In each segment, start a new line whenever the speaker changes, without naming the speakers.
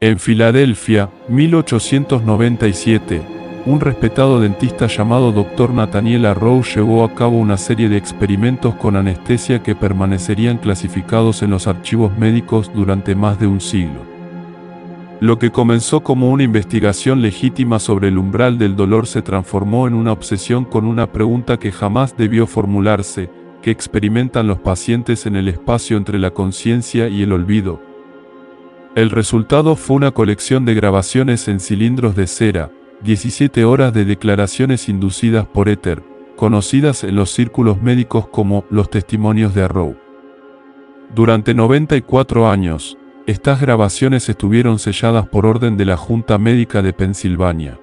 En Filadelfia, 1897, un respetado dentista llamado Dr. Nathaniel Arrow llevó a cabo una serie de experimentos con anestesia que permanecerían clasificados en los archivos médicos durante más de un siglo. Lo que comenzó como una investigación legítima sobre el umbral del dolor se transformó en una obsesión con una pregunta que jamás debió formularse: ¿qué experimentan los pacientes en el espacio entre la conciencia y el olvido? El resultado fue una colección de grabaciones en cilindros de cera, 17 horas de declaraciones inducidas por éter, conocidas en los círculos médicos como los testimonios de Arrow. Durante 94 años, estas grabaciones estuvieron selladas por orden de la Junta Médica de Pensilvania.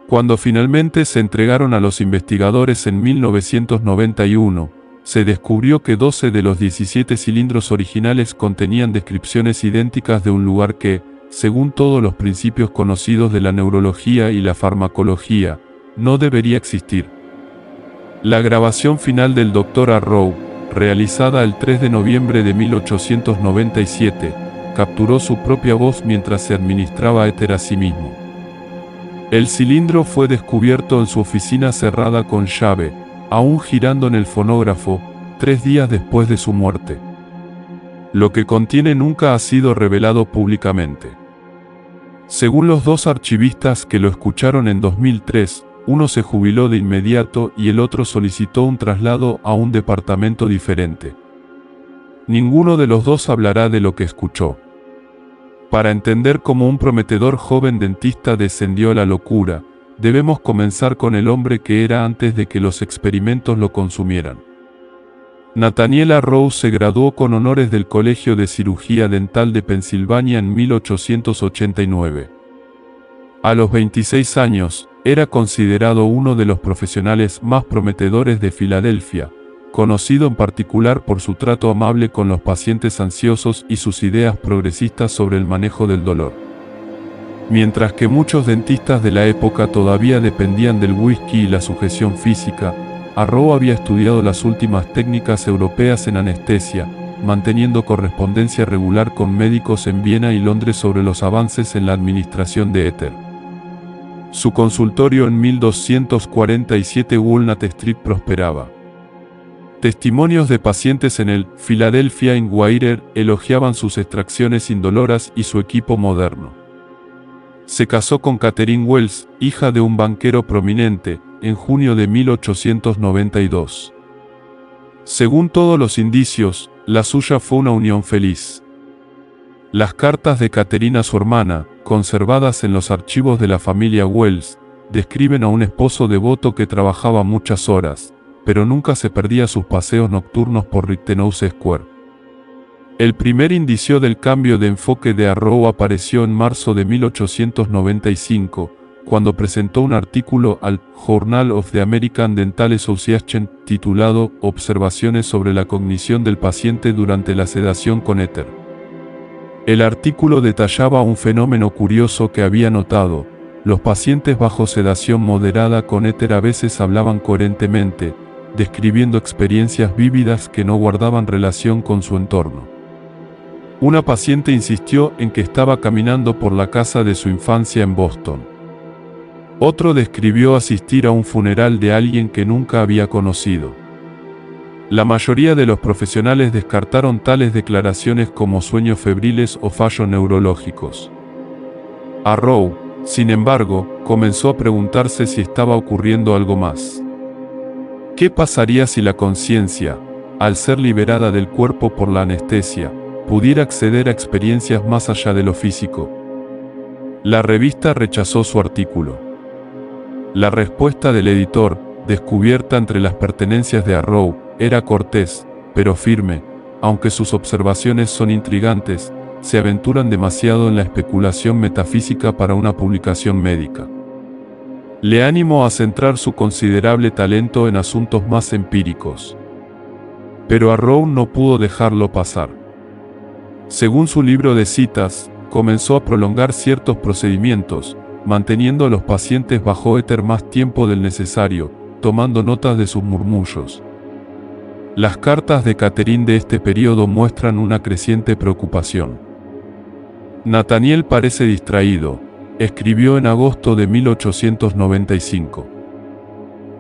Cuando finalmente se entregaron a los investigadores en 1991, se descubrió que 12 de los 17 cilindros originales contenían descripciones idénticas de un lugar que, según todos los principios conocidos de la neurología y la farmacología, no debería existir. La grabación final del Dr. Arrow, realizada el 3 de noviembre de 1897, capturó su propia voz mientras se administraba éter a sí mismo. El cilindro fue descubierto en su oficina cerrada con llave, aún girando en el fonógrafo, 3 días después de su muerte. Lo que contiene nunca ha sido revelado públicamente. Según los dos archivistas que lo escucharon en 2003, uno se jubiló de inmediato y el otro solicitó un traslado a un departamento diferente. Ninguno de los dos hablará de lo que escuchó. Para entender cómo un prometedor joven dentista descendió a la locura, debemos comenzar con el hombre que era antes de que los experimentos lo consumieran. Nathaniel Arrow se graduó con honores del Colegio de Cirugía Dental de Pensilvania en 1889. A los 26 años, era considerado uno de los profesionales más prometedores de Filadelfia, conocido en particular por su trato amable con los pacientes ansiosos y sus ideas progresistas sobre el manejo del dolor. Mientras que muchos dentistas de la época todavía dependían del whisky y la sujeción física, Arrow había estudiado las últimas técnicas europeas en anestesia, manteniendo correspondencia regular con médicos en Viena y Londres sobre los avances en la administración de éter. Su consultorio en 1247 Walnut Street prosperaba. Testimonios de pacientes en el Philadelphia Inquirer elogiaban sus extracciones indoloras y su equipo moderno. Se casó con Catherine Wells, hija de un banquero prominente, en junio de 1892. Según todos los indicios, la suya fue una unión feliz. Las cartas de Catherine a su hermana, conservadas en los archivos de la familia Wells, describen a un esposo devoto que trabajaba muchas horas, pero nunca se perdía sus paseos nocturnos por Rittenhouse Square. El primer indicio del cambio de enfoque de Arrow apareció en marzo de 1895, cuando presentó un artículo al Journal of the American Dental Association titulado Observaciones sobre la cognición del paciente durante la sedación con éter. El artículo detallaba un fenómeno curioso que había notado: los pacientes bajo sedación moderada con éter a veces hablaban coherentemente, describiendo experiencias vívidas que no guardaban relación con su entorno. Una paciente insistió en que estaba caminando por la casa de su infancia en Boston. Otro describió asistir a un funeral de alguien que nunca había conocido. La mayoría de los profesionales descartaron tales declaraciones como sueños febriles o fallos neurológicos. Arrow, sin embargo, comenzó a preguntarse si estaba ocurriendo algo más. ¿Qué pasaría si la conciencia, al ser liberada del cuerpo por la anestesia, pudiera acceder a experiencias más allá de lo físico? La revista rechazó su artículo. La respuesta del editor, descubierta entre las pertenencias de Arrow, era cortés, pero firme: aunque sus observaciones son intrigantes, se aventuran demasiado en la especulación metafísica para una publicación médica. Le animó a centrar su considerable talento en asuntos más empíricos. Pero Arrow no pudo dejarlo pasar. Según su libro de citas, comenzó a prolongar ciertos procedimientos, manteniendo a los pacientes bajo éter más tiempo del necesario, tomando notas de sus murmullos. Las cartas de Catherine de este periodo muestran una creciente preocupación. Nathaniel parece distraído, escribió en agosto de 1895.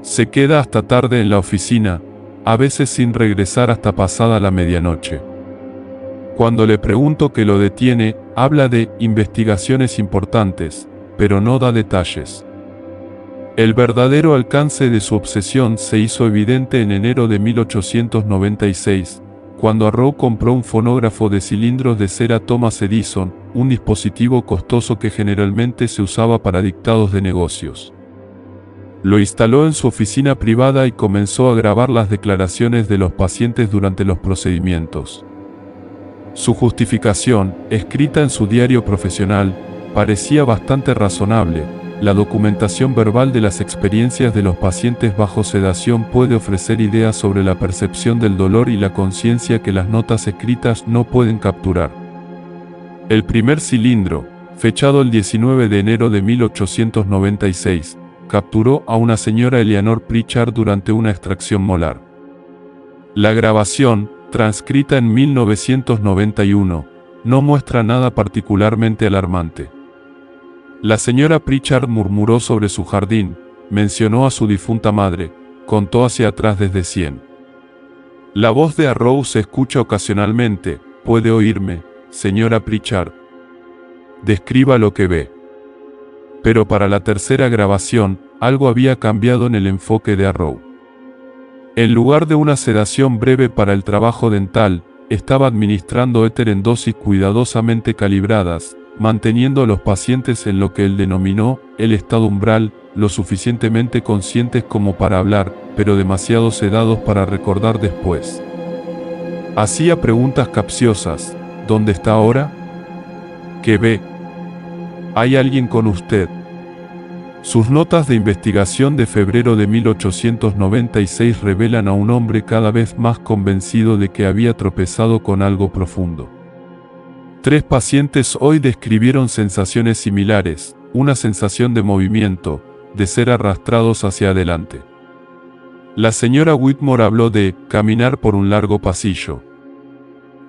Se queda hasta tarde en la oficina, a veces sin regresar hasta pasada la medianoche. Cuando le pregunto qué lo detiene, habla de investigaciones importantes, pero no da detalles. El verdadero alcance de su obsesión se hizo evidente en enero de 1896, cuando Arrow compró un fonógrafo de cilindros de cera Thomas Edison, un dispositivo costoso que generalmente se usaba para dictados de negocios. Lo instaló en su oficina privada y comenzó a grabar las declaraciones de los pacientes durante los procedimientos. Su justificación, escrita en su diario profesional, parecía bastante razonable. La documentación verbal de las experiencias de los pacientes bajo sedación puede ofrecer ideas sobre la percepción del dolor y la conciencia que las notas escritas no pueden capturar. El primer cilindro, fechado el 19 de enero de 1896, capturó a una señora Eleanor Pritchard durante una extracción molar. La grabación, transcrita en 1991, no muestra nada particularmente alarmante. La señora Pritchard murmuró sobre su jardín, mencionó a su difunta madre, contó hacia atrás desde 100. La voz de Arrow se escucha ocasionalmente. ¿Puede oírme, señora Pritchard? Describa lo que ve. Pero para la tercera grabación, algo había cambiado en el enfoque de Arrow. En lugar de una sedación breve para el trabajo dental, estaba administrando éter en dosis cuidadosamente calibradas, manteniendo a los pacientes en lo que él denominó el estado umbral, lo suficientemente conscientes como para hablar, pero demasiado sedados para recordar después. Hacía preguntas capciosas. ¿Dónde está ahora? ¿Qué ve? ¿Hay alguien con usted? Sus notas de investigación de febrero de 1896 revelan a un hombre cada vez más convencido de que había tropezado con algo profundo. 3 pacientes hoy describieron sensaciones similares, una sensación de movimiento, de ser arrastrados hacia adelante. La señora Whitmore habló de caminar por un largo pasillo.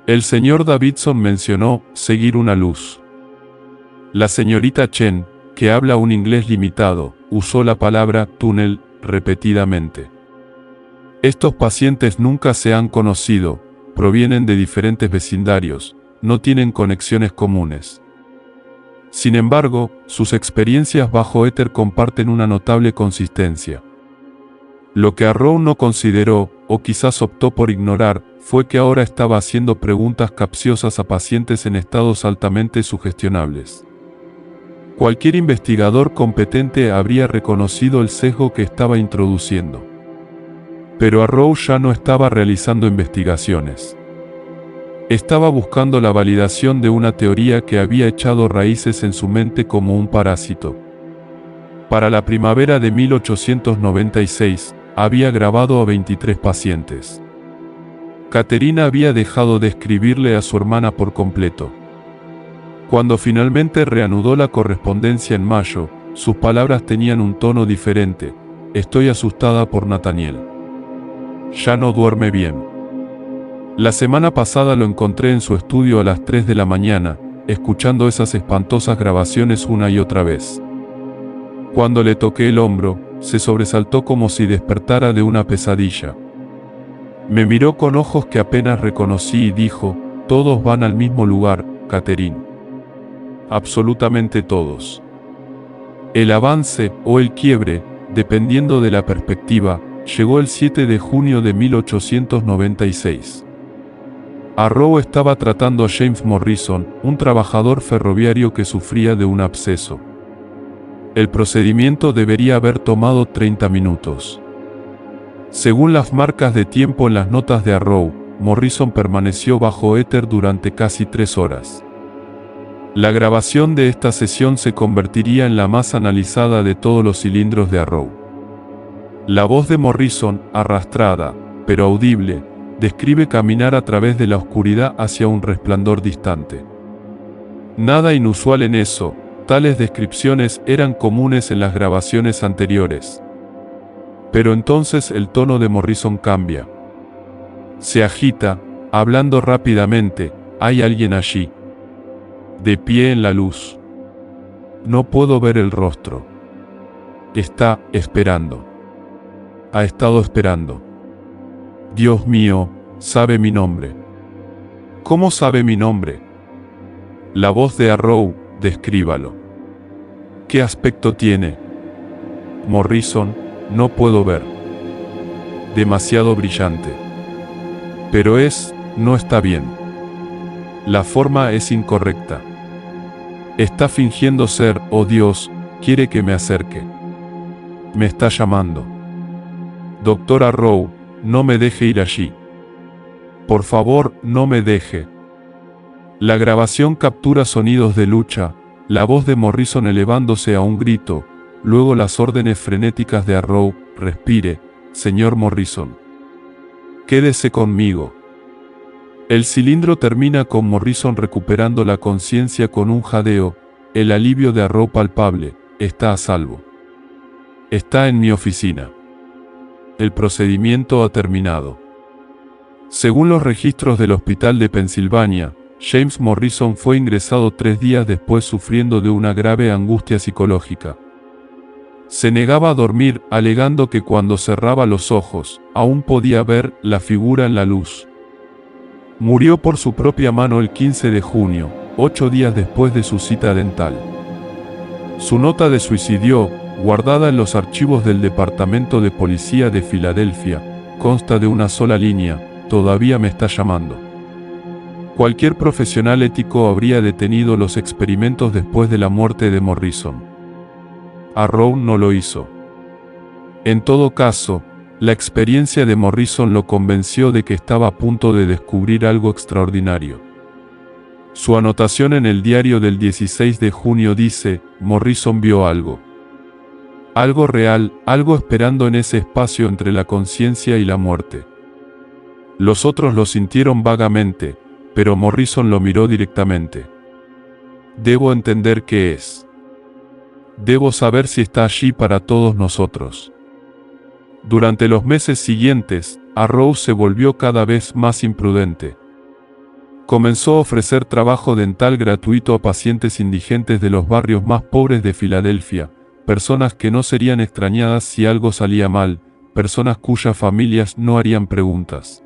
El señor Davidson mencionó seguir una luz. La señorita Chen, que habla un inglés limitado, usó la palabra túnel repetidamente. Estos pacientes nunca se han conocido, provienen de diferentes vecindarios, no tienen conexiones comunes. Sin embargo, sus experiencias bajo éter comparten una notable consistencia. Lo que Arrow no consideró, o quizás optó por ignorar, fue que ahora estaba haciendo preguntas capciosas a pacientes en estados altamente sugestionables. Cualquier investigador competente habría reconocido el sesgo que estaba introduciendo. Pero Arrow ya no estaba realizando investigaciones. Estaba buscando la validación de una teoría que había echado raíces en su mente como un parásito. Para la primavera de 1896, había grabado a 23 pacientes. Caterina había dejado de escribirle a su hermana por completo. Cuando finalmente reanudó la correspondencia en mayo, sus palabras tenían un tono diferente. Estoy asustada por Nathaniel. Ya no duerme bien. La semana pasada lo encontré en su estudio a las 3 de la mañana, escuchando esas espantosas grabaciones una y otra vez. Cuando le toqué el hombro, se sobresaltó como si despertara de una pesadilla. Me miró con ojos que apenas reconocí y dijo, todos van al mismo lugar, Catherine. Absolutamente todos. El avance, o el quiebre, dependiendo de la perspectiva, llegó el 7 de junio de 1896. Arrow estaba tratando a James Morrison, un trabajador ferroviario que sufría de un absceso. El procedimiento debería haber tomado 30 minutos. Según las marcas de tiempo en las notas de Arrow, Morrison permaneció bajo éter durante casi 3 horas. La grabación de esta sesión se convertiría en la más analizada de todos los cilindros de Arrow. La voz de Morrison, arrastrada, pero audible, describe caminar a través de la oscuridad hacia un resplandor distante. Nada inusual en eso, tales descripciones eran comunes en las grabaciones anteriores. Pero entonces el tono de Morrison cambia. Se agita, hablando rápidamente, hay alguien allí. de pie en la luz. No puedo ver el rostro. Está esperando. Ha estado esperando. Dios mío, sabe mi nombre. ¿Cómo sabe mi nombre? La voz de Arrow, descríbalo. ¿Qué aspecto tiene? Morrison, no puedo ver. Demasiado brillante. Pero no está bien. La forma es incorrecta. Está fingiendo ser, oh Dios, quiere que me acerque. Me está llamando. Doctor Arrow, no me deje ir allí. Por favor, no me deje. La grabación captura sonidos de lucha, la voz de Morrison elevándose a un grito, luego las órdenes frenéticas de Arrow, respire, señor Morrison. Quédese conmigo. El cilindro termina con Morrison recuperando la conciencia con un jadeo, el alivio de Arrow palpable, está a salvo. Está en mi oficina. El procedimiento ha terminado. Según los registros del Hospital de Pensilvania, James Morrison fue ingresado 3 días después sufriendo de una grave angustia psicológica. Se negaba a dormir, alegando que cuando cerraba los ojos, aún podía ver la figura en la luz. Murió por su propia mano el 15 de junio, 8 días después de su cita dental. Su nota de suicidio, guardada en los archivos del Departamento de Policía de Filadelfia, consta de una sola línea: todavía me está llamando. Cualquier profesional ético habría detenido los experimentos después de la muerte de Morrison. Arrow no lo hizo. En todo caso, la experiencia de Morrison lo convenció de que estaba a punto de descubrir algo extraordinario. Su anotación en el diario del 16 de junio dice: Morrison vio algo. Algo real, algo esperando en ese espacio entre la conciencia y la muerte. Los otros lo sintieron vagamente, pero Morrison lo miró directamente. Debo entender qué es. Debo saber si está allí para todos nosotros. Durante los meses siguientes, Arrow se volvió cada vez más imprudente. Comenzó a ofrecer trabajo dental gratuito a pacientes indigentes de los barrios más pobres de Filadelfia, personas que no serían extrañadas si algo salía mal, personas cuyas familias no harían preguntas.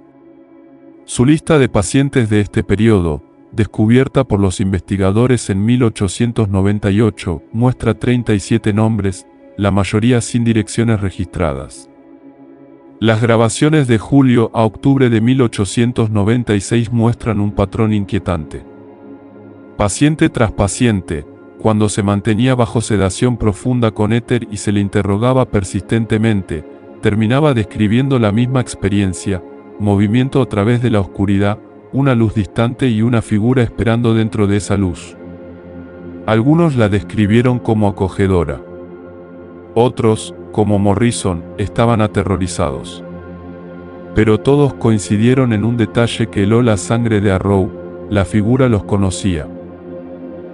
Su lista de pacientes de este periodo, descubierta por los investigadores en 1898, muestra 37 nombres, la mayoría sin direcciones registradas. Las grabaciones de julio a octubre de 1896 muestran un patrón inquietante. Paciente tras paciente, cuando se mantenía bajo sedación profunda con éter y se le interrogaba persistentemente, terminaba describiendo la misma experiencia: movimiento a través de la oscuridad, una luz distante y una figura esperando dentro de esa luz. Algunos la describieron como acogedora. Otros, como Morrison, estaban aterrorizados. Pero todos coincidieron en un detalle que heló la sangre de Arrow: la figura los conocía.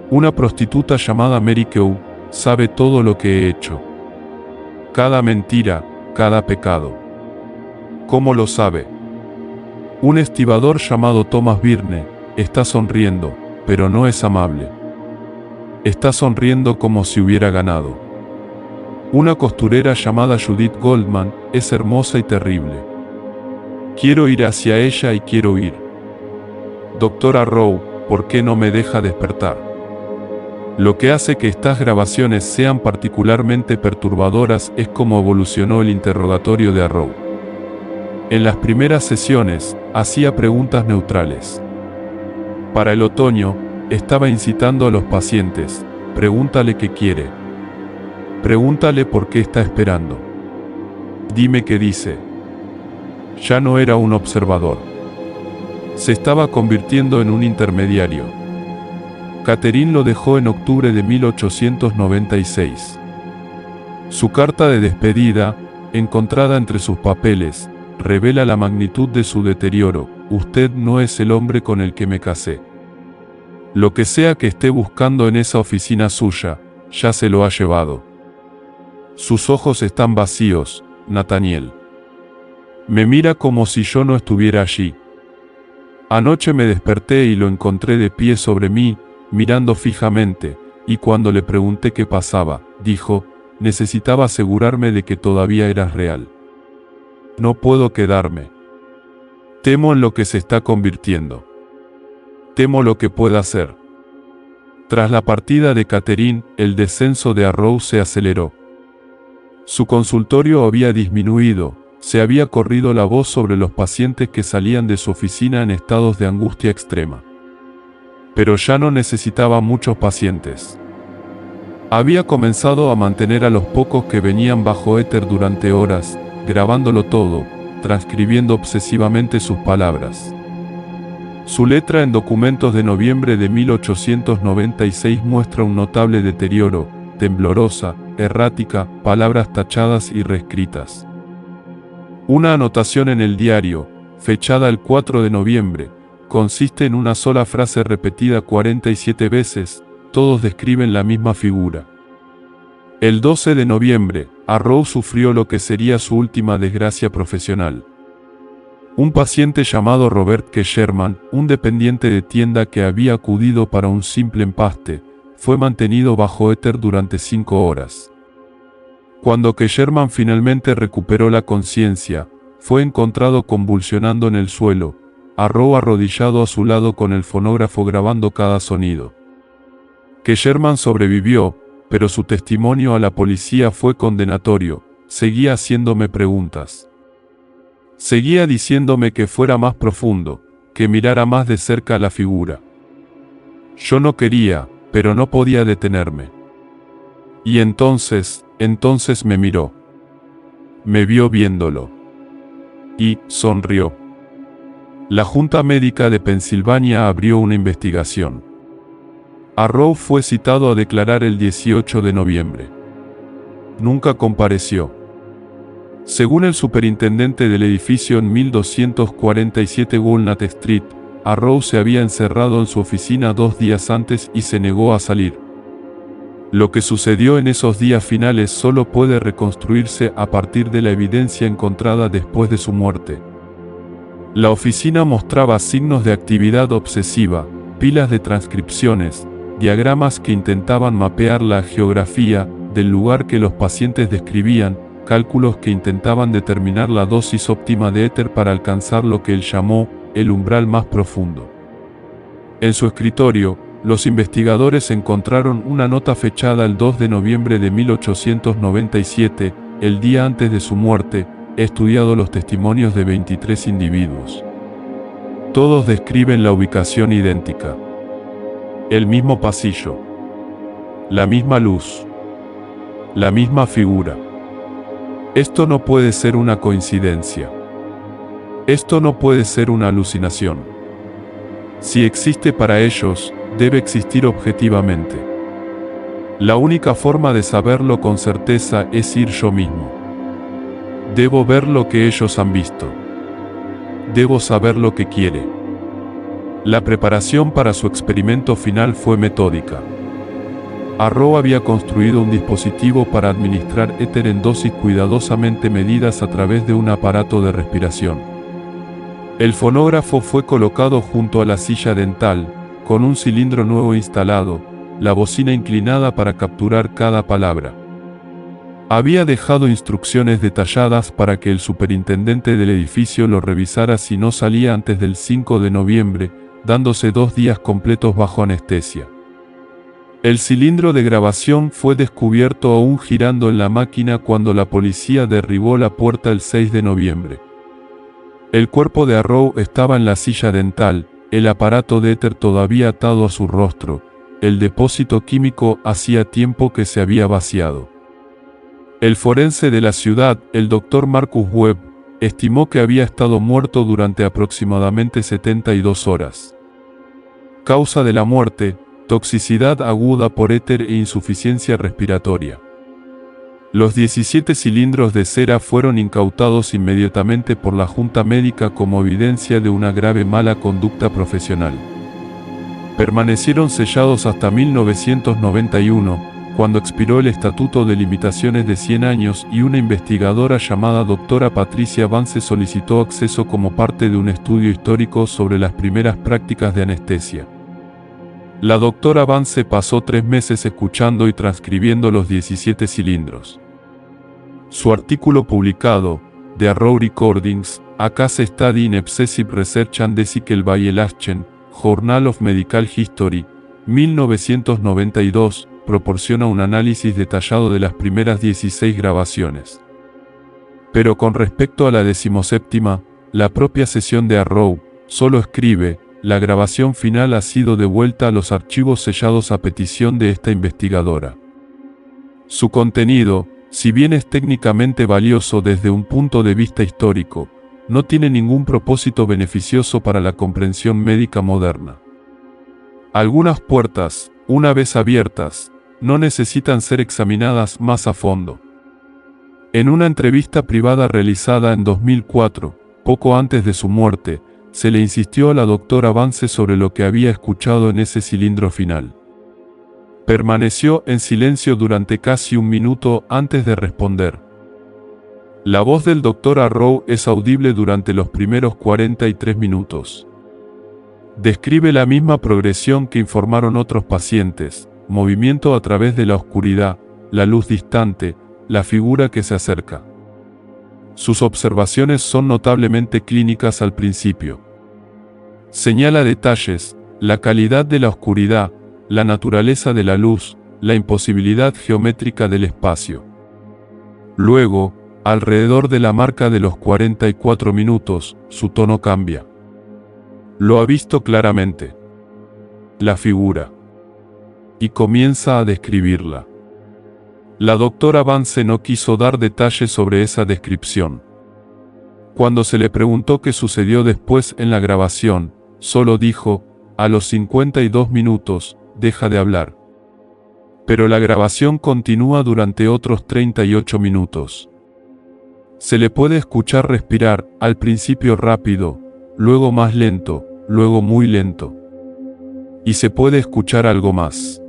Una prostituta llamada Mary Kew sabe todo lo que he hecho. Cada mentira, cada pecado. ¿Cómo lo sabe? Un estibador llamado Thomas Birne está sonriendo, pero no es amable. Está sonriendo como si hubiera ganado. Una costurera llamada Judith Goldman es hermosa y terrible. Quiero ir hacia ella y quiero ir. Doctor Arrow, ¿por qué no me deja despertar? Lo que hace que estas grabaciones sean particularmente perturbadoras es cómo evolucionó el interrogatorio de Arrow. En las primeras sesiones, hacía preguntas neutrales. Para el otoño, estaba incitando a los pacientes: pregúntale qué quiere. Pregúntale por qué está esperando. Dime qué dice. Ya no era un observador. Se estaba convirtiendo en un intermediario. Catherine lo dejó en octubre de 1896. Su carta de despedida, encontrada entre sus papeles, revela la magnitud de su deterioro: usted no es el hombre con el que me casé. Lo que sea que esté buscando en esa oficina suya, ya se lo ha llevado. Sus ojos están vacíos, Nathaniel. Me mira como si yo no estuviera allí. Anoche me desperté y lo encontré de pie sobre mí, mirando fijamente, y cuando le pregunté qué pasaba, dijo, necesitaba asegurarme de que todavía eras real. No puedo quedarme. Temo en lo que se está convirtiendo. Temo lo que pueda hacer. Tras la partida de Catherine, el descenso de Arrow se aceleró. Su consultorio había disminuido, se había corrido la voz sobre los pacientes que salían de su oficina en estados de angustia extrema. Pero ya no necesitaba muchos pacientes. Había comenzado a mantener a los pocos que venían bajo éter durante horas, grabándolo todo, transcribiendo obsesivamente sus palabras. Su letra en documentos de noviembre de 1896 muestra un notable deterioro, temblorosa, errática, palabras tachadas y reescritas. Una anotación en el diario, fechada el 4 de noviembre, consiste en una sola frase repetida 47 veces, todos describen la misma figura. El 12 de noviembre, Arrow sufrió lo que sería su última desgracia profesional. Un paciente llamado Robert K. Sherman, un dependiente de tienda que había acudido para un simple empaste, fue mantenido bajo éter durante 5 horas. Cuando K. Sherman finalmente recuperó la conciencia, fue encontrado convulsionando en el suelo, Arrow arrodillado a su lado con el fonógrafo grabando cada sonido. K. Sherman sobrevivió, pero su testimonio a la policía fue condenatorio, seguía haciéndome preguntas. Seguía diciéndome que fuera más profundo, que mirara más de cerca la figura. Yo no quería, pero no podía detenerme. Y entonces me miró. Me vio viéndolo. Y sonrió. La Junta Médica de Pensilvania abrió una investigación. Arrow fue citado a declarar el 18 de noviembre. Nunca compareció. Según el superintendente del edificio en 1247 Walnut Street, Arrow se había encerrado en su oficina 2 días antes y se negó a salir. Lo que sucedió en esos días finales solo puede reconstruirse a partir de la evidencia encontrada después de su muerte. La oficina mostraba signos de actividad obsesiva, pilas de transcripciones, diagramas que intentaban mapear la geografía del lugar que los pacientes describían, cálculos que intentaban determinar la dosis óptima de éter para alcanzar lo que él llamó el umbral más profundo. En su escritorio, los investigadores encontraron una nota fechada el 2 de noviembre de 1897, el día antes de su muerte. He estudiado los testimonios de 23 individuos. Todos describen la ubicación idéntica. El mismo pasillo. La misma luz. La misma figura. Esto no puede ser una coincidencia. Esto no puede ser una alucinación. Si existe para ellos, debe existir objetivamente. La única forma de saberlo con certeza es ir yo mismo. Debo ver lo que ellos han visto. Debo saber lo que quiere. La preparación para su experimento final fue metódica. Arrow había construido un dispositivo para administrar éter en dosis cuidadosamente medidas a través de un aparato de respiración. El fonógrafo fue colocado junto a la silla dental, con un cilindro nuevo instalado, la bocina inclinada para capturar cada palabra. Había dejado instrucciones detalladas para que el superintendente del edificio lo revisara si no salía antes del 5 de noviembre, dándose 2 días completos bajo anestesia. El cilindro de grabación fue descubierto aún girando en la máquina cuando la policía derribó la puerta el 6 de noviembre. El cuerpo de Arrow estaba en la silla dental, el aparato de éter todavía atado a su rostro, el depósito químico hacía tiempo que se había vaciado. El forense de la ciudad, el Dr. Marcus Webb, estimó que había estado muerto durante aproximadamente 72 horas. Causa de la muerte: toxicidad aguda por éter e insuficiencia respiratoria. Los 17 cilindros de cera fueron incautados inmediatamente por la Junta Médica como evidencia de una grave mala conducta profesional. Permanecieron sellados hasta 1991, cuando expiró el Estatuto de Limitaciones de 100 años y una investigadora llamada Dra. Patricia Vance solicitó acceso como parte de un estudio histórico sobre las primeras prácticas de anestesia. La doctora Vance pasó 3 meses escuchando y transcribiendo los 17 cilindros. Su artículo publicado, The Arrow Recordings, A Case Study in Obsessive Research and Ethical Violation, Journal of Medical History, 1992, proporciona un análisis detallado de las primeras 16 grabaciones. Pero con respecto a la 17ª, la propia sesión de Arrow, solo escribe, la grabación final ha sido devuelta a los archivos sellados a petición de esta investigadora. Su contenido, si bien es técnicamente valioso desde un punto de vista histórico, no tiene ningún propósito beneficioso para la comprensión médica moderna. Algunas puertas, una vez abiertas, no necesitan ser examinadas más a fondo. En una entrevista privada realizada en 2004, poco antes de su muerte, se le insistió a la doctora Vance sobre lo que había escuchado en ese cilindro final. Permaneció en silencio durante casi un minuto antes de responder. La voz del Dr. Arrow es audible durante los primeros 43 minutos. Describe la misma progresión que informaron otros pacientes, movimiento a través de la oscuridad, la luz distante, la figura que se acerca. Sus observaciones son notablemente clínicas al principio. Señala detalles, la calidad de la oscuridad, la naturaleza de la luz, la imposibilidad geométrica del espacio. Luego, alrededor de la marca de los 44 minutos, su tono cambia. Lo ha visto claramente. La figura. Y comienza a describirla. La doctora Vance no quiso dar detalles sobre esa descripción. Cuando se le preguntó qué sucedió después en la grabación, solo dijo, a los 52 minutos, deja de hablar. Pero la grabación continúa durante otros 38 minutos. Se le puede escuchar respirar, al principio rápido, luego más lento, luego muy lento. Y se puede escuchar algo más.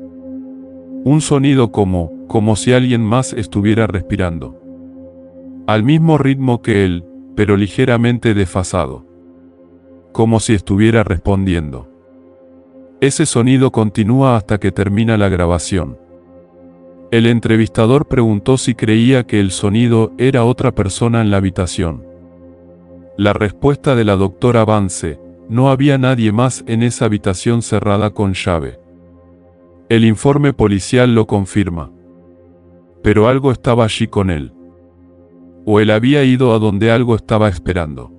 Un sonido como si alguien más estuviera respirando. Al mismo ritmo que él, pero ligeramente desfasado. Como si estuviera respondiendo. Ese sonido continúa hasta que termina la grabación. El entrevistador preguntó si creía que el sonido era otra persona en la habitación. La respuesta de la doctora Vance, no había nadie más en esa habitación cerrada con llave. El informe policial lo confirma. Pero algo estaba allí con él. O él había ido a donde algo estaba esperando.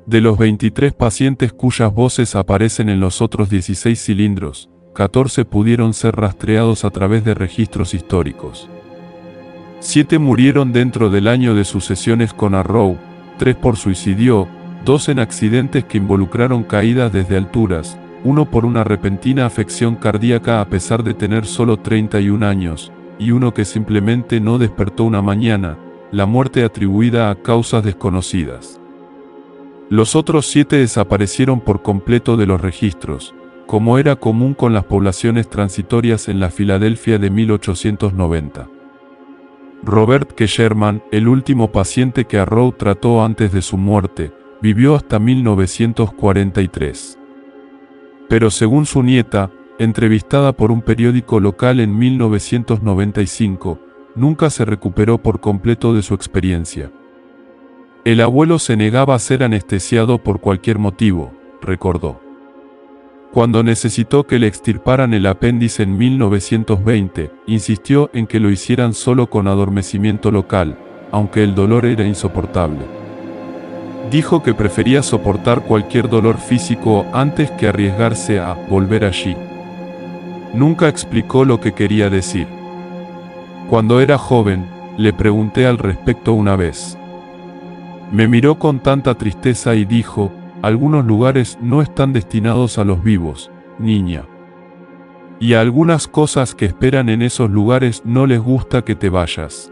De los 23 pacientes cuyas voces aparecen en los otros 16 cilindros, 14 pudieron ser rastreados a través de registros históricos. 7 murieron dentro del año de sus sesiones con Arrow, 3 por suicidio, 2 en accidentes que involucraron caídas desde alturas, 1 por una repentina afección cardíaca a pesar de tener solo 31 años, y 1 que simplemente no despertó una mañana, la muerte atribuida a causas desconocidas. Los otros 7 desaparecieron por completo de los registros, como era común con las poblaciones transitorias en la Filadelfia de 1890. Robert K. Sherman, el último paciente que Arrow trató antes de su muerte, vivió hasta 1943. Pero según su nieta, entrevistada por un periódico local en 1995, nunca se recuperó por completo de su experiencia. El abuelo se negaba a ser anestesiado por cualquier motivo, recordó. Cuando necesitó que le extirparan el apéndice en 1920, insistió en que lo hicieran solo con adormecimiento local, aunque el dolor era insoportable. Dijo que prefería soportar cualquier dolor físico antes que arriesgarse a volver allí. Nunca explicó lo que quería decir. Cuando era joven, le pregunté al respecto una vez. Me miró con tanta tristeza y dijo, algunos lugares no están destinados a los vivos, niña. Y a algunas cosas que esperan en esos lugares no les gusta que te vayas.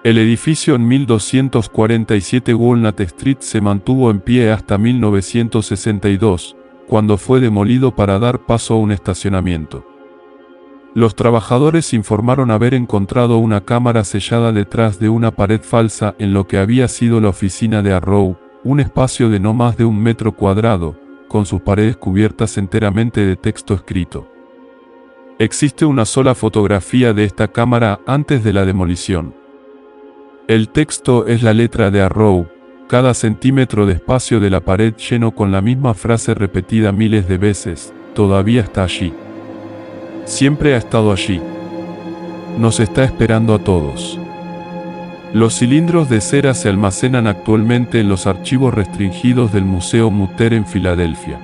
El edificio en 1247 Walnut Street se mantuvo en pie hasta 1962, cuando fue demolido para dar paso a un estacionamiento. Los trabajadores informaron haber encontrado una cámara sellada detrás de una pared falsa en lo que había sido la oficina de Arrow, un espacio de no más de 1 metro cuadrado, con sus paredes cubiertas enteramente de texto escrito. Existe una sola fotografía de esta cámara antes de la demolición. El texto es la letra de Arrow, cada centímetro de espacio de la pared lleno con la misma frase repetida miles de veces, todavía está allí. Siempre ha estado allí. Nos está esperando a todos. Los cilindros de cera se almacenan actualmente en los archivos restringidos del Museo Mutter en Filadelfia.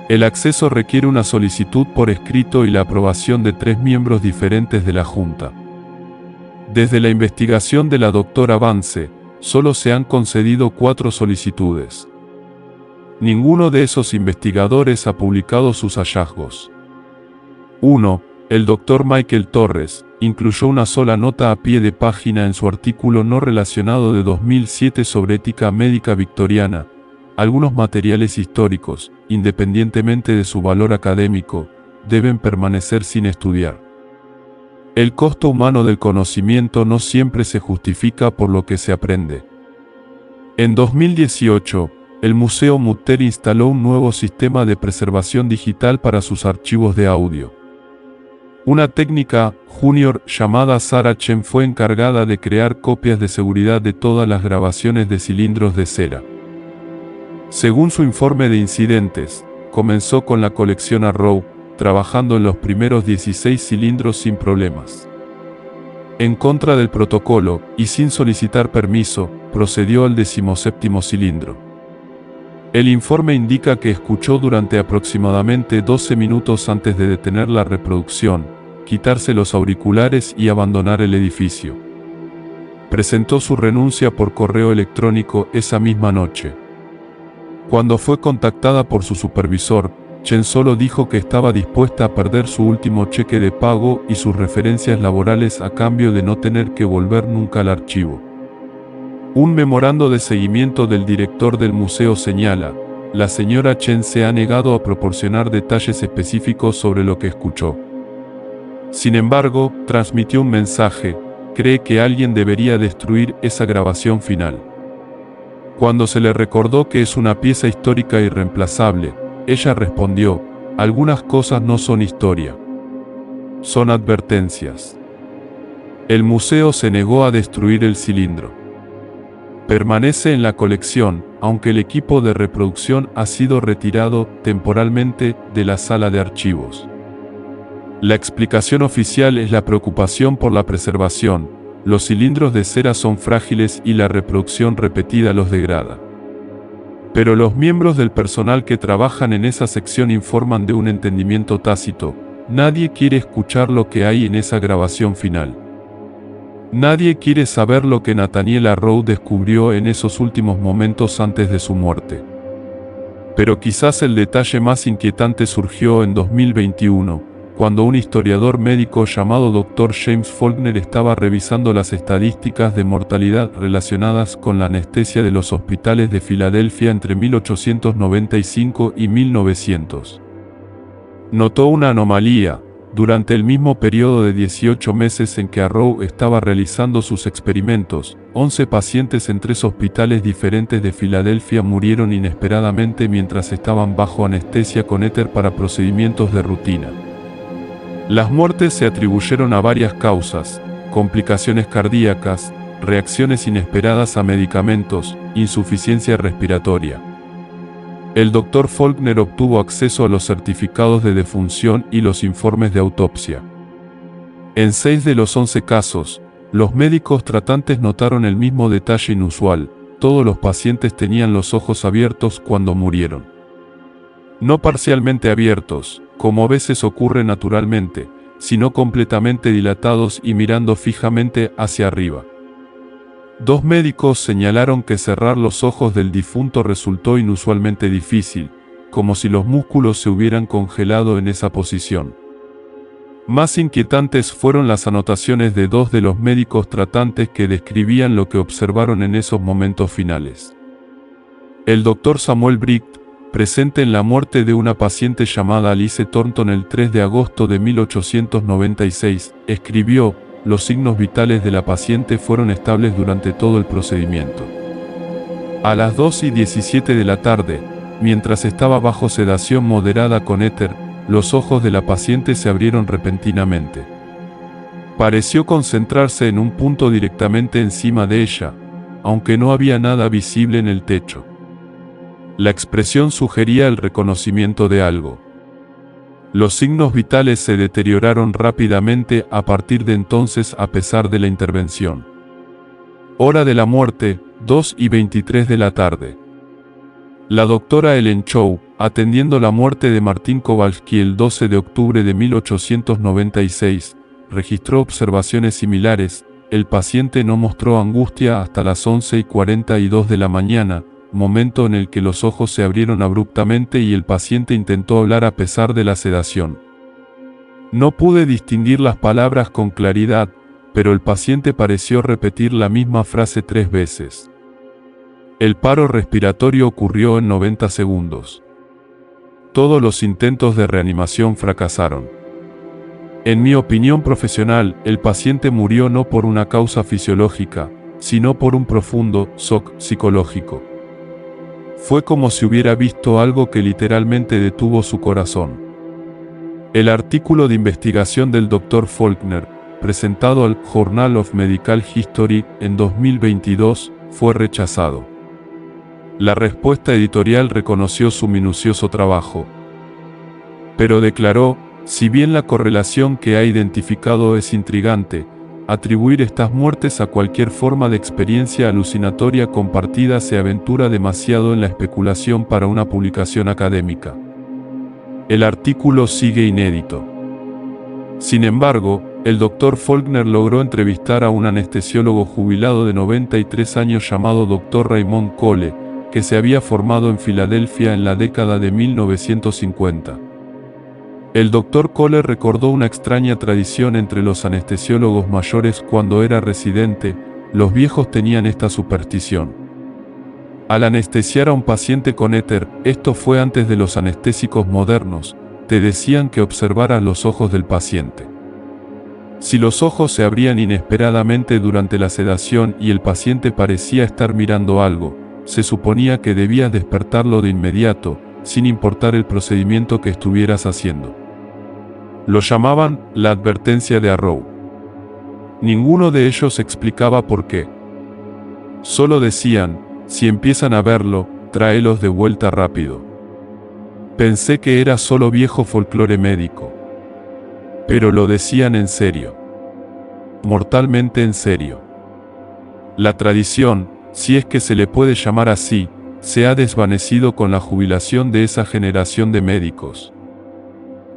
El acceso requiere una solicitud por escrito y la aprobación de 3 miembros diferentes de la Junta. Desde la investigación de la doctora Vance, solo se han concedido 4 solicitudes. Ninguno de esos investigadores ha publicado sus hallazgos. 1. El Dr. Michael Torres incluyó una sola nota a pie de página en su artículo no relacionado de 2007 sobre ética médica victoriana. Algunos materiales históricos, independientemente de su valor académico, deben permanecer sin estudiar. El costo humano del conocimiento no siempre se justifica por lo que se aprende. En 2018, el Museo Mutter instaló un nuevo sistema de preservación digital para sus archivos de audio. Una técnica junior llamada Sarah Chen fue encargada de crear copias de seguridad de todas las grabaciones de cilindros de cera. Según su informe de incidentes, comenzó con la colección Arrow, trabajando en los primeros 16 cilindros sin problemas. En contra del protocolo, y sin solicitar permiso, procedió al 17º cilindro. El informe indica que escuchó durante aproximadamente 12 minutos antes de detener la reproducción, quitarse los auriculares y abandonar el edificio. Presentó su renuncia por correo electrónico esa misma noche. Cuando fue contactada por su supervisor, Chen solo dijo que estaba dispuesta a perder su último cheque de pago y sus referencias laborales a cambio de no tener que volver nunca al archivo. Un memorando de seguimiento del director del museo señala: la señora Chen se ha negado a proporcionar detalles específicos sobre lo que escuchó. Sin embargo, transmitió un mensaje: cree que alguien debería destruir esa grabación final. Cuando se le recordó que es una pieza histórica irreemplazable, ella respondió: algunas cosas no son historia. Son advertencias. El museo se negó a destruir el cilindro. Permanece en la colección, aunque el equipo de reproducción ha sido retirado temporalmente de la sala de archivos. La explicación oficial es la preocupación por la preservación. Los cilindros de cera son frágiles y la reproducción repetida los degrada. Pero los miembros del personal que trabajan en esa sección informan de un entendimiento tácito: nadie quiere escuchar lo que hay en esa grabación final. Nadie quiere saber lo que Nathaniel Arrow descubrió en esos últimos momentos antes de su muerte. Pero quizás el detalle más inquietante surgió en 2021, cuando un historiador médico llamado Dr. James Faulkner estaba revisando las estadísticas de mortalidad relacionadas con la anestesia de los hospitales de Filadelfia entre 1895 y 1900. Notó una anomalía. Durante el mismo periodo de 18 meses en que Arrow estaba realizando sus experimentos, 11 pacientes en 3 hospitales diferentes de Filadelfia murieron inesperadamente mientras estaban bajo anestesia con éter para procedimientos de rutina. Las muertes se atribuyeron a varias causas: complicaciones cardíacas, reacciones inesperadas a medicamentos, insuficiencia respiratoria. El Dr. Faulkner obtuvo acceso a los certificados de defunción y los informes de autopsia. En 6 de los 11 casos, los médicos tratantes notaron el mismo detalle inusual: todos los pacientes tenían los ojos abiertos cuando murieron. No parcialmente abiertos, como a veces ocurre naturalmente, sino completamente dilatados y mirando fijamente hacia arriba. 2 médicos señalaron que cerrar los ojos del difunto resultó inusualmente difícil, como si los músculos se hubieran congelado en esa posición. Más inquietantes fueron las anotaciones de 2 de los médicos tratantes que describían lo que observaron en esos momentos finales. El Dr. Samuel Bright, presente en la muerte de una paciente llamada Alice Thornton el 3 de agosto de 1896, escribió: los signos vitales de la paciente fueron estables durante todo el procedimiento. A las 2:17 de la tarde, mientras estaba bajo sedación moderada con éter, los ojos de la paciente se abrieron repentinamente. Pareció concentrarse en un punto directamente encima de ella, aunque no había nada visible en el techo. La expresión sugería el reconocimiento de algo. Los signos vitales se deterioraron rápidamente a partir de entonces a pesar de la intervención. Hora de la muerte, 2:23 de la tarde. La doctora Ellen Chow, atendiendo la muerte de Martín Kowalski el 12 de octubre de 1896, registró observaciones similares. El paciente no mostró angustia hasta las 11:42 de la mañana, momento en el que los ojos se abrieron abruptamente y el paciente intentó hablar a pesar de la sedación. No pude distinguir las palabras con claridad, pero el paciente pareció repetir la misma frase 3 veces. El paro respiratorio ocurrió en 90 segundos. Todos los intentos de reanimación fracasaron. En mi opinión profesional, el paciente murió no por una causa fisiológica, sino por un profundo shock psicológico. Fue como si hubiera visto algo que literalmente detuvo su corazón. El artículo de investigación del Dr. Faulkner, presentado al Journal of Medical History en 2022, fue rechazado. La respuesta editorial reconoció su minucioso trabajo, pero declaró: si bien la correlación que ha identificado es intrigante, atribuir estas muertes a cualquier forma de experiencia alucinatoria compartida se aventura demasiado en la especulación para una publicación académica. El artículo sigue inédito. Sin embargo, el Dr. Faulkner logró entrevistar a un anestesiólogo jubilado de 93 años llamado Dr. Raymond Cole, que se había formado en Filadelfia en la década de 1950. El Dr. Cole recordó una extraña tradición entre los anestesiólogos mayores cuando era residente. Los viejos tenían esta superstición. Al anestesiar a un paciente con éter, esto fue antes de los anestésicos modernos, te decían que observaras los ojos del paciente. Si los ojos se abrían inesperadamente durante la sedación y el paciente parecía estar mirando algo, se suponía que debías despertarlo de inmediato, sin importar el procedimiento que estuvieras haciendo. Lo llamaban la advertencia de Arrow. Ninguno de ellos explicaba por qué. Solo decían: si empiezan a verlo, tráelos de vuelta rápido. Pensé que era solo viejo folclore médico. Pero lo decían en serio. Mortalmente en serio. La tradición, si es que se le puede llamar así, se ha desvanecido con la jubilación de esa generación de médicos.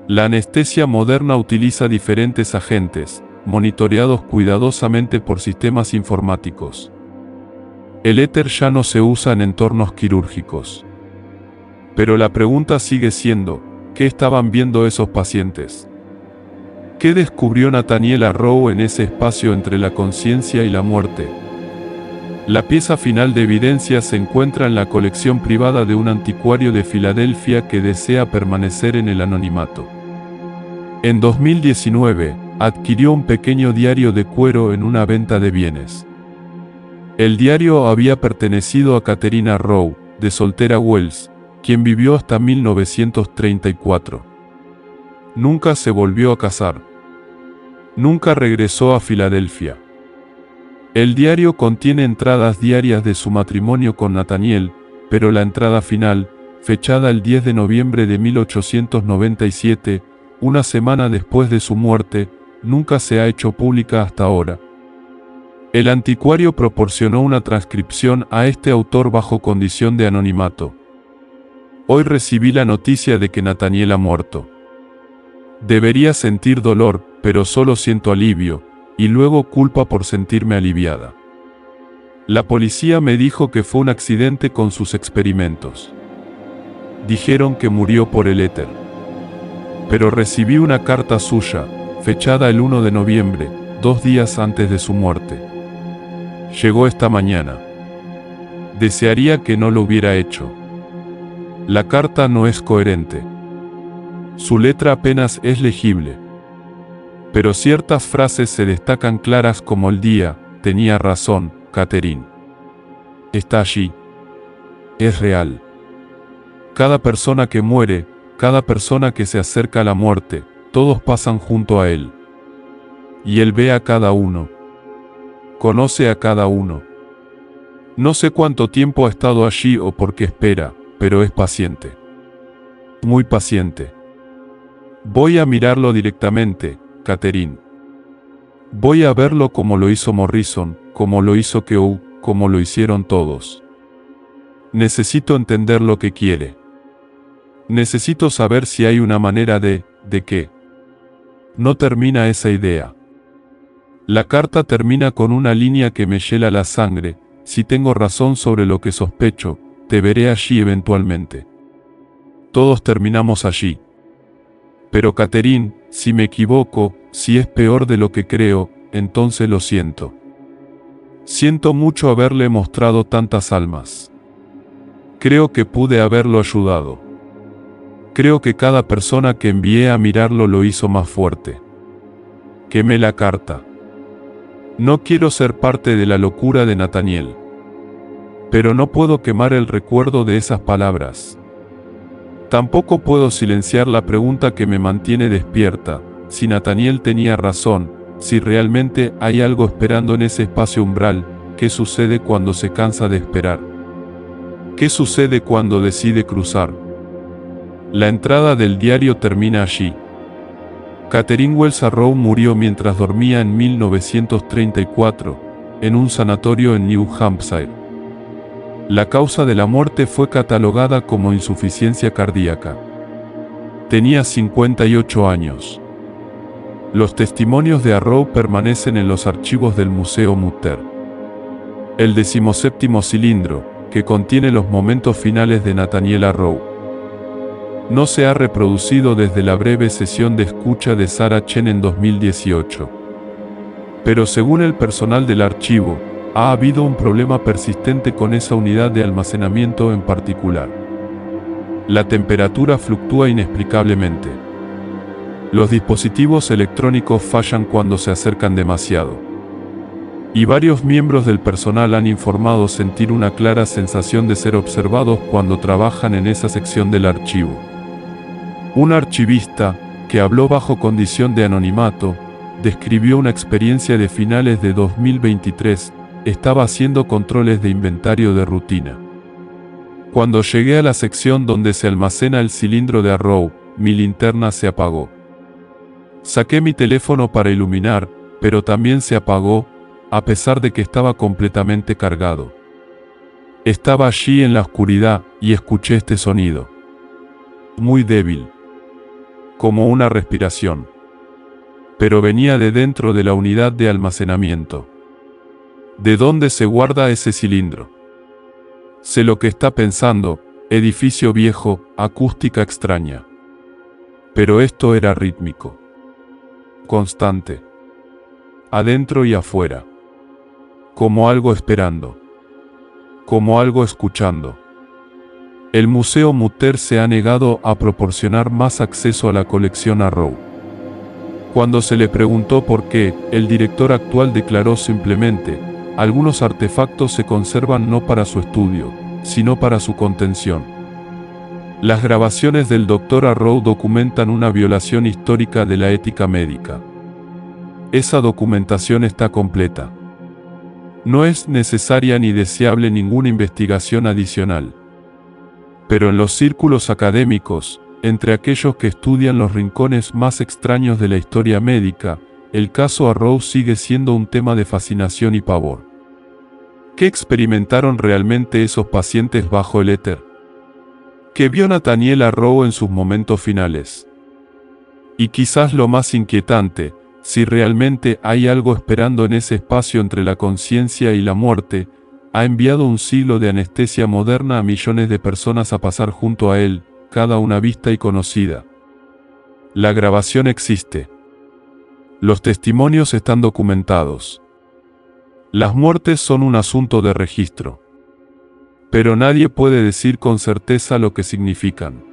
La anestesia moderna utiliza diferentes agentes, monitoreados cuidadosamente por sistemas informáticos. El éter ya no se usa en entornos quirúrgicos. Pero la pregunta sigue siendo: ¿qué estaban viendo esos pacientes? ¿Qué descubrió Nathaniel Arrow en ese espacio entre la conciencia y la muerte? La pieza final de evidencia se encuentra en la colección privada de un anticuario de Filadelfia que desea permanecer en el anonimato. En 2019, adquirió un pequeño diario de cuero en una venta de bienes. El diario había pertenecido a Catherine Arrow, de Soltera Wells, quien vivió hasta 1934. Nunca se volvió a casar. Nunca regresó a Filadelfia. El diario contiene entradas diarias de su matrimonio con Nathaniel, pero la entrada final, fechada el 10 de noviembre de 1897, una semana después de su muerte, nunca se ha hecho pública hasta ahora. El anticuario proporcionó una transcripción a este autor bajo condición de anonimato. Hoy recibí la noticia de que Nathaniel ha muerto. Debería sentir dolor, pero solo siento alivio, y luego culpa por sentirme aliviada. La policía me dijo que fue un accidente con sus experimentos. Dijeron que murió por el éter. Pero recibí una carta suya, fechada el 1 de noviembre, 2 días antes de su muerte. Llegó esta mañana. Desearía que no lo hubiera hecho. La carta no es coherente. Su letra apenas es legible. Pero ciertas frases se destacan claras como el día: tenía razón, Catherine. Está allí. Es real. Cada persona que muere, cada persona que se acerca a la muerte, todos pasan junto a él. Y él ve a cada uno. Conoce a cada uno. No sé cuánto tiempo ha estado allí o por qué espera, pero es paciente. Muy paciente. Voy a mirarlo directamente, Catherine. Voy a verlo como lo hizo Morrison, como lo hizo Keou, como lo hicieron todos. Necesito entender lo que quiere. Necesito saber si hay una manera de qué. No termina esa idea. La carta termina con una línea que me hiela la sangre. Si tengo razón sobre lo que sospecho, te veré allí eventualmente. Todos terminamos allí. Pero Catherine, si me equivoco, si es peor de lo que creo, entonces lo siento. Siento mucho haberle mostrado tantas almas. Creo que pude haberlo ayudado. Creo que cada persona que envié a mirarlo lo hizo más fuerte. Quemé la carta. No quiero ser parte de la locura de Nathaniel. Pero no puedo quemar el recuerdo de esas palabras. Tampoco puedo silenciar la pregunta que me mantiene despierta, si Nathaniel tenía razón, si realmente hay algo esperando en ese espacio umbral. ¿Qué sucede cuando se cansa de esperar? ¿Qué sucede cuando decide cruzar? La entrada del diario termina allí. Catherine Wells Arrow murió mientras dormía en 1934, en un sanatorio en New Hampshire. La causa de la muerte fue catalogada como insuficiencia cardíaca. Tenía 58 años. Los testimonios de Arrow permanecen en los archivos del Museo Mutter. El 17º cilindro, que contiene los momentos finales de Nathaniel Arrow, no se ha reproducido desde la breve sesión de escucha de Sarah Chen en 2018. Pero según el personal del archivo, ha habido un problema persistente con esa unidad de almacenamiento en particular. La temperatura fluctúa inexplicablemente. Los dispositivos electrónicos fallan cuando se acercan demasiado. Y varios miembros del personal han informado sentir una clara sensación de ser observados cuando trabajan en esa sección del archivo. Un archivista, que habló bajo condición de anonimato, describió una experiencia de finales de 2023, estaba haciendo controles de inventario de rutina. Cuando llegué a la sección donde se almacena el cilindro de Arrow, mi linterna se apagó. Saqué mi teléfono para iluminar, pero también se apagó, a pesar de que estaba completamente cargado. Estaba allí en la oscuridad y escuché este sonido. Muy débil. Como una respiración. Pero venía de dentro de la unidad de almacenamiento. ¿De dónde se guarda ese cilindro? Sé lo que está pensando, edificio viejo, acústica extraña. Pero esto era rítmico. Constante. Adentro y afuera. Como algo esperando. Como algo escuchando. El Museo Mutter se ha negado a proporcionar más acceso a la colección Arrow. Cuando se le preguntó por qué, el director actual declaró simplemente: algunos artefactos se conservan no para su estudio, sino para su contención. Las grabaciones del Dr. Arrow documentan una violación histórica de la ética médica. Esa documentación está completa. No es necesaria ni deseable ninguna investigación adicional. Pero en los círculos académicos, entre aquellos que estudian los rincones más extraños de la historia médica, el caso Arrow sigue siendo un tema de fascinación y pavor. ¿Qué experimentaron realmente esos pacientes bajo el éter? ¿Qué vio Nathaniel Arrow en sus momentos finales? Y quizás lo más inquietante, si realmente hay algo esperando en ese espacio entre la conciencia y la muerte, ha enviado un siglo de anestesia moderna a millones de personas a pasar junto a él, cada una vista y conocida. La grabación existe. Los testimonios están documentados. Las muertes son un asunto de registro. Pero nadie puede decir con certeza lo que significan.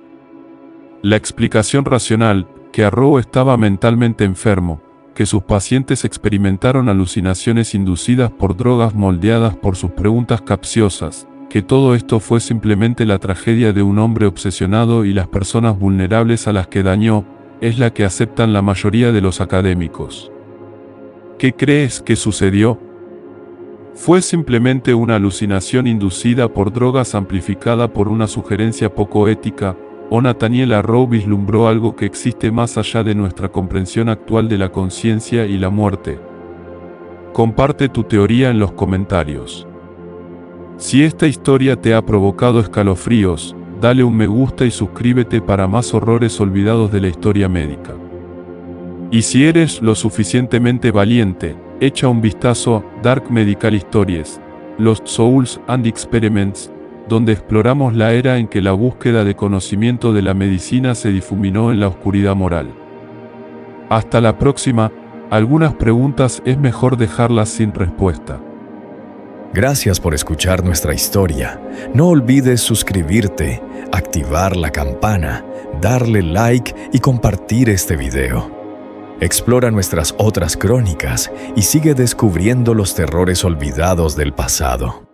La explicación racional, que Arrow estaba mentalmente enfermo, que sus pacientes experimentaron alucinaciones inducidas por drogas moldeadas por sus preguntas capciosas, que todo esto fue simplemente la tragedia de un hombre obsesionado y las personas vulnerables a las que dañó, es la que aceptan la mayoría de los académicos. ¿Qué crees que sucedió? Fue simplemente una alucinación inducida por drogas amplificada por una sugerencia poco ética, o Nathaniel Arrow vislumbró algo que existe más allá de nuestra comprensión actual de la conciencia y la muerte. Comparte tu teoría en los comentarios. Si esta historia te ha provocado escalofríos, dale un me gusta y suscríbete para más horrores olvidados de la historia médica. Y si eres lo suficientemente valiente, echa un vistazo a Dark Medical Stories, Lost Souls and Experiments, donde exploramos la era en que la búsqueda de conocimiento de la medicina se difuminó en la oscuridad moral. Hasta la próxima. Algunas preguntas es mejor dejarlas sin respuesta.
Gracias por escuchar nuestra historia. No olvides suscribirte, activar la campana, darle like y compartir este video. Explora nuestras otras crónicas y sigue descubriendo los terrores olvidados del pasado.